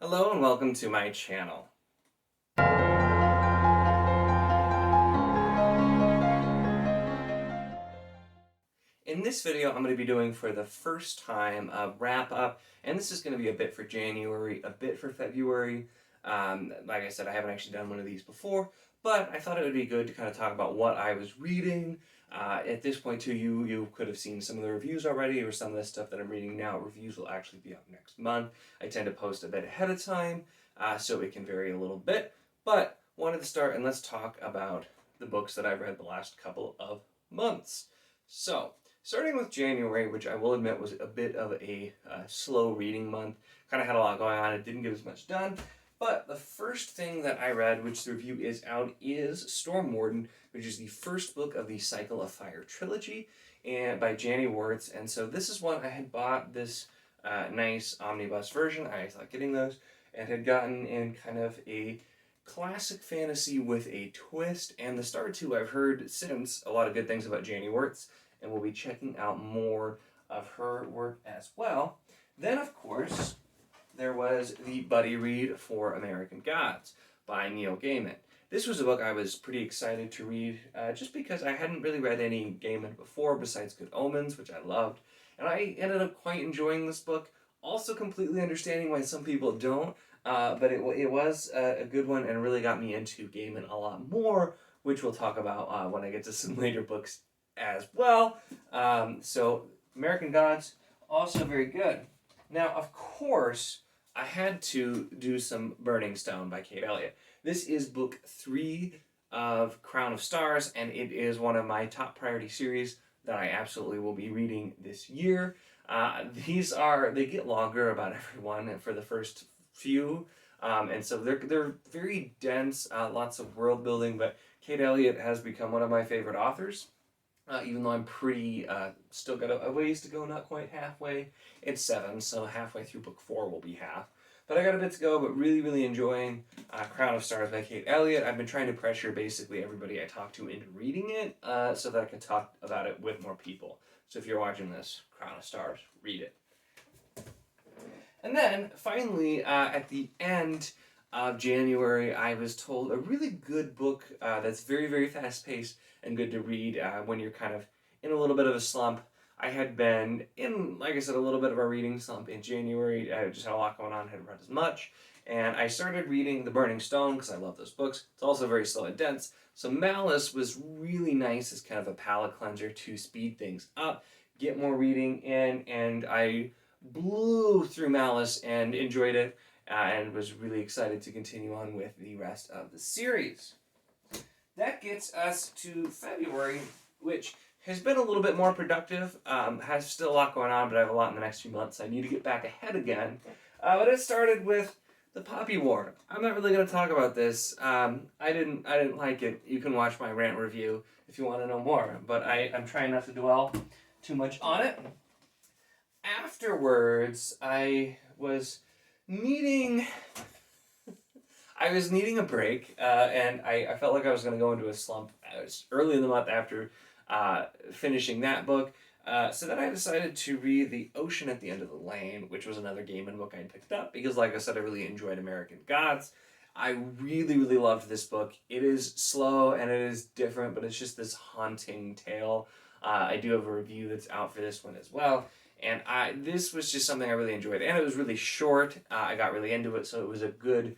Hello and welcome to my channel. In this video, I'm going to be doing for the first time a wrap-up, and this is going to be a bit for January, a bit for February. Like I said, I haven't actually done one of these before, but I thought it would be good to kind of talk about what I was reading. At this point too, you could have seen some of the reviews already, or some of the stuff that I'm reading now. Reviews will actually be up next month. I tend to post a bit ahead of time, so it can vary a little bit, but wanted to start and let's talk about the books that I've read the last couple of months. So, starting with January, which I will admit was a bit of a slow reading month, kind of had a lot going on, it didn't get as much done, but the first thing that I read, which the review is out, is Storm Warden, which is the first book of the Cycle of Fire trilogy, and by Janny Wards. And so this is one I had bought this nice omnibus version. I thought getting those, and had gotten in kind of a classic fantasy with a twist. And the Star 2 I've heard since a lot of good things about Janny Wards, and we'll be checking out more of her work as well. Then, of course, there was the buddy read for American Gods by Neil Gaiman. This was a book I was pretty excited to read, just because I hadn't really read any Gaiman before besides Good Omens, which I loved, and I ended up quite enjoying this book, also completely understanding why some people don't, but it was a good one and really got me into Gaiman a lot more, which we'll talk about when I get to some later books as well. So American Gods, also very good. Now, of course, I had to do some Burning Stone by Kate Elliott. This is book 3 of Crown of Stars, and it is one of my top priority series that I absolutely will be reading this year. They get longer about every one for the first few, and so they're very dense, lots of world building, but Kate Elliott has become one of my favorite authors. Even though I'm pretty, still got a ways to go, not quite halfway. It's 7, so halfway through book 4 will be half. But I got a bit to go, but really, really enjoying Crown of Stars by Kate Elliott. I've been trying to pressure basically everybody I talk to into reading it, so that I can talk about it with more people. So if you're watching this, Crown of Stars, read it. And then, finally, at the end of January, I was told a really good book that's very, very fast-paced and good to read when you're kind of in a little bit of a slump. I had been in, like I said, a little bit of a reading slump in January. I just had a lot going on, hadn't read as much. And I started reading The Burning Stone because I love those books. It's also very slow and dense. So Malice was really nice as kind of a palate cleanser to speed things up, get more reading in, and I blew through Malice and enjoyed it. And was really excited to continue on with the rest of the series. That gets us to February, which has been a little bit more productive. Has still a lot going on, but I have a lot in the next few months. I need to get back ahead again. But it started with the Poppy War. I'm not really going to talk about this. I didn't like it. You can watch my rant review if you want to know more. But I'm trying not to dwell too much on it. Afterwards, I was needing a break, and I felt like I was going to go into a slump. It was early in the month after finishing that book, so then I decided to read The Ocean at the End of the Lane, which was another Gaiman book I picked up, because like I said, I really enjoyed American Gods. I really, really loved this book. It is slow and it is different, but it's just this haunting tale. I do have a review that's out for this one as well. And this was just something I really enjoyed. And it was really short. I got really into it, so it was a good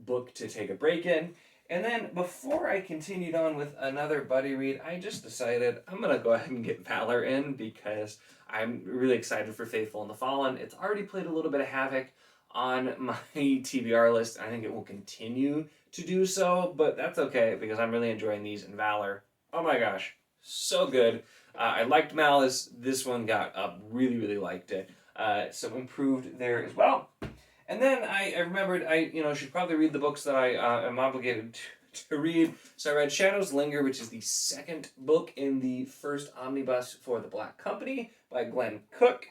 book to take a break in. And then before I continued on with another buddy read, I just decided I'm going to go ahead and get Valor in because I'm really excited for Faithful and the Fallen. It's already played a little bit of havoc on my TBR list. I think it will continue to do so, but that's okay because I'm really enjoying these. And Valor, oh my gosh, so good. I liked Malice. This one got up. Really, really liked it. So improved there as well. And then I remembered I should probably read the books that I am obligated to read. So I read Shadows Linger, which is the second book in the first omnibus for The Black Company by Glenn Cook.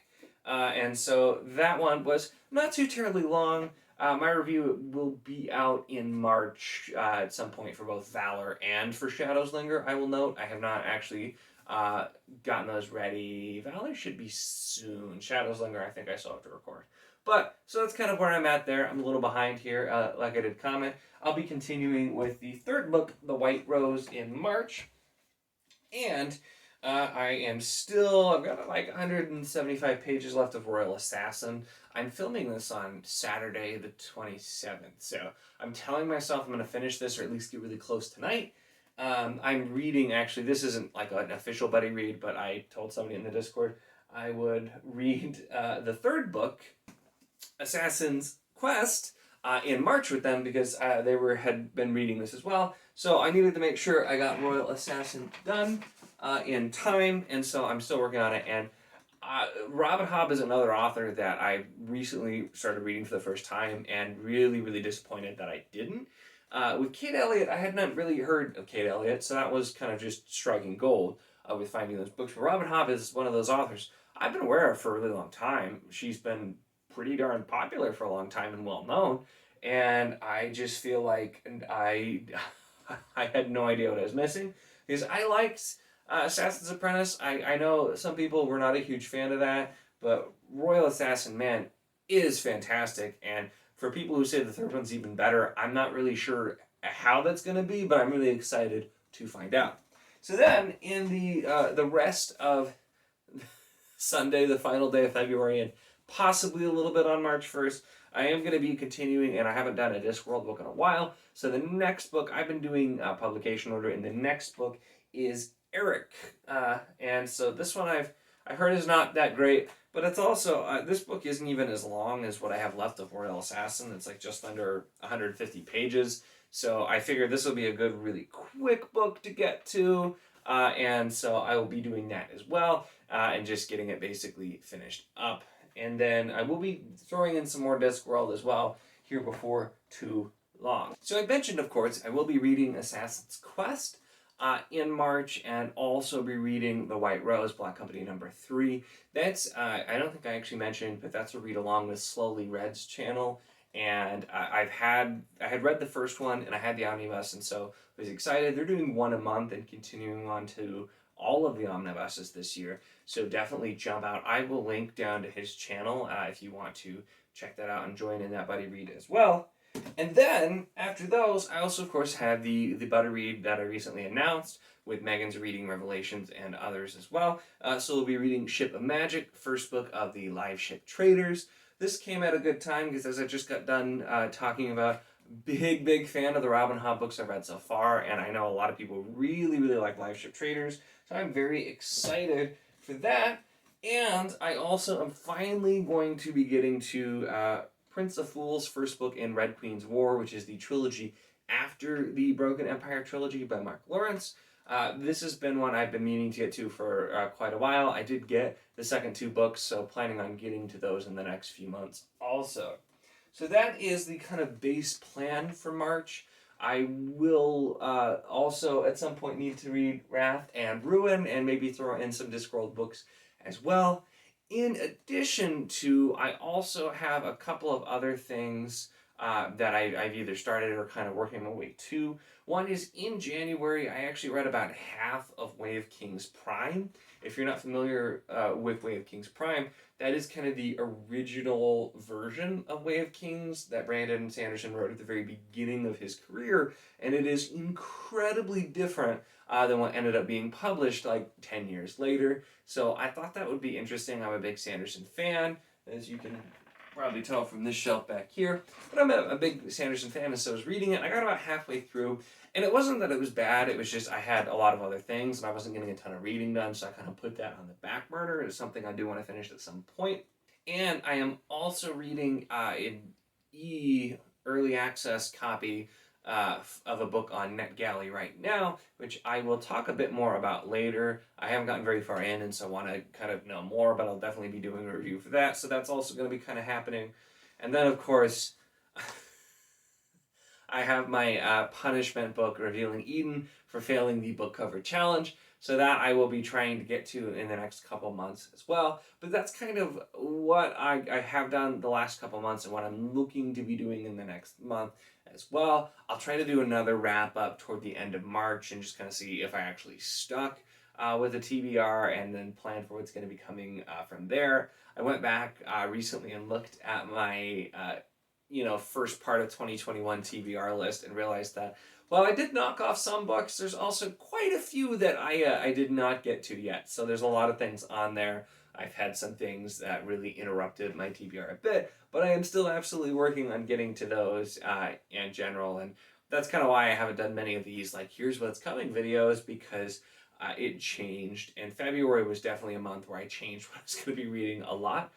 And so that one was not too terribly long. My review will be out in March at some point for both Valor and for Shadows Linger. I will note I have not actually gotten those ready. Valor should be soon. Shadows Linger, I think I still have to record. But, so that's kind of where I'm at there. I'm a little behind here, like I did comment. I'll be continuing with the third book, The White Rose, in March. And I am still, I've got like 175 pages left of Royal Assassin. I'm filming this on Saturday the 27th. So I'm telling myself I'm going to finish this or at least get really close tonight. I'm reading, actually, this isn't like an official buddy read, but I told somebody in the Discord I would read the third book, Assassin's Quest, in March with them because they had been reading this as well. So I needed to make sure I got Royal Assassin done in time, and so I'm still working on it. And Robin Hobb is another author that I recently started reading for the first time and really, really disappointed that I didn't. With Kate Elliott, I had not really heard of Kate Elliott, so that was kind of just striking gold with finding those books. But Robin Hobb is one of those authors I've been aware of for a really long time. She's been pretty darn popular for a long time and well known, and I just feel like I had no idea what I was missing because I liked Assassin's Apprentice. I know some people were not a huge fan of that, but Royal Assassin, man, is fantastic. And for people who say the third one's even better, I'm not really sure how that's going to be, but I'm really excited to find out. So then, in the rest of Sunday, the final day of February, and possibly a little bit on March 1st, I am going to be continuing, and I haven't done a Discworld book in a while. So the next book, I've been doing publication order, and the next book is Eric. And so this one I've heard is not that great, but it's also, this book isn't even as long as what I have left of Royal Assassin. It's like just under 150 pages. So I figured this will be a good, really quick book to get to. And so I will be doing that as well, and just getting it basically finished up. And then I will be throwing in some more Discworld as well here before too long. So I mentioned, of course, I will be reading Assassin's Quest in March, and also be reading The White Rose, Black Company #3. That's, I don't think I actually mentioned, but that's a read along with Slowly Red's channel. And I had read the first one, and I had the omnibus, and so I was excited. They're doing one a month and continuing on to all of the omnibuses this year, so definitely jump out. I will link down to his channel if you want to check that out and join in that buddy read as well. And then, after those, I also, of course, have the buddy read that I recently announced, with Megan's reading Revelations and others as well. So we'll be reading Ship of Magic, first book of the Live Ship Traders. This came at a good time because, as I just got done talking about, big fan of the Robin Hobb books I've read so far, and I know a lot of people really like Live Ship Traders, so I'm very excited for that. And I also am finally going to be getting to Prince of Fools' first book in Red Queen's War, which is the trilogy after the Broken Empire trilogy by Mark Lawrence. This has been one I've been meaning to get to for quite a while. I did get the second two books, so planning on getting to those in the next few months also. So that is the kind of base plan for March. I will also at some point need to read Wrath and Ruin, and maybe throw in some Discworld books as well. In addition to, I also have a couple of other things that I've either started or kind of working my way to. One is in January, I actually read about half of Way of Kings Prime. If you're not familiar with Way of Kings Prime, that is kind of the original version of Way of Kings that Brandon Sanderson wrote at the very beginning of his career, and it is incredibly different than what ended up being published like 10 years later. So I thought that would be interesting. I'm a big Sanderson fan, as you can probably tell from this shelf back here. But I'm a big Sanderson fan, and so I was reading it. I got about halfway through, and it wasn't that it was bad. It was just I had a lot of other things, and I wasn't getting a ton of reading done, so I kind of put that on the back burner. It's something I do want to finish at some point. And I am also reading an early access copy of a book on NetGalley right now, which I will talk a bit more about later. I haven't gotten very far in, and so I want to kind of know more, but I'll definitely be doing a review for that, so that's also going to be kind of happening. And then, of course, I have my punishment book, Revealing Eden, for failing the book cover challenge, so that I will be trying to get to in the next couple months as well. But that's kind of what I have done the last couple months and what I'm looking to be doing in the next month as well. I'll try to do another wrap-up toward the end of March and just kind of see if I actually stuck with the TBR and then plan for what's going to be coming from there. I went back recently and looked at my first part of 2021 TBR list and realized that while I did knock off some books, there's also quite a few that I did not get to yet. So there's a lot of things on there. I've had some things that really interrupted my TBR a bit, but I am still absolutely working on getting to those in general. And that's kind of why I haven't done many of these, like, here's what's coming videos, because it changed. And February was definitely a month where I changed what I was going to be reading a lot.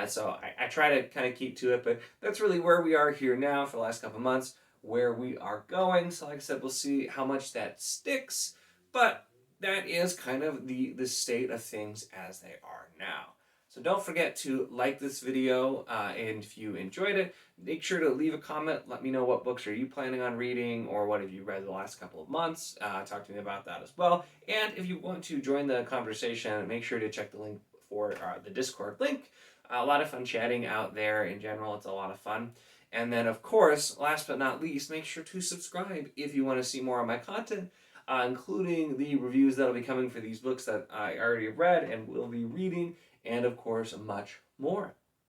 So I try to kind of keep to it, but that's really where we are here now for the last couple of months, where we are going. So like I said, we'll see how much that sticks, but that is kind of the state of things as they are now. So don't forget to like this video, and if you enjoyed it, make sure to leave a comment. Let me know what books are you planning on reading, or what have you read the last couple of months. Talk to me about that as well. And if you want to join the conversation, make sure to check the link for the Discord link. A lot of fun chatting out there in general. It's a lot of fun. And then, of course, last but not least, make sure to subscribe if you want to see more of my content, including the reviews that will be coming for these books that I already have read and will be reading, and, of course, much more.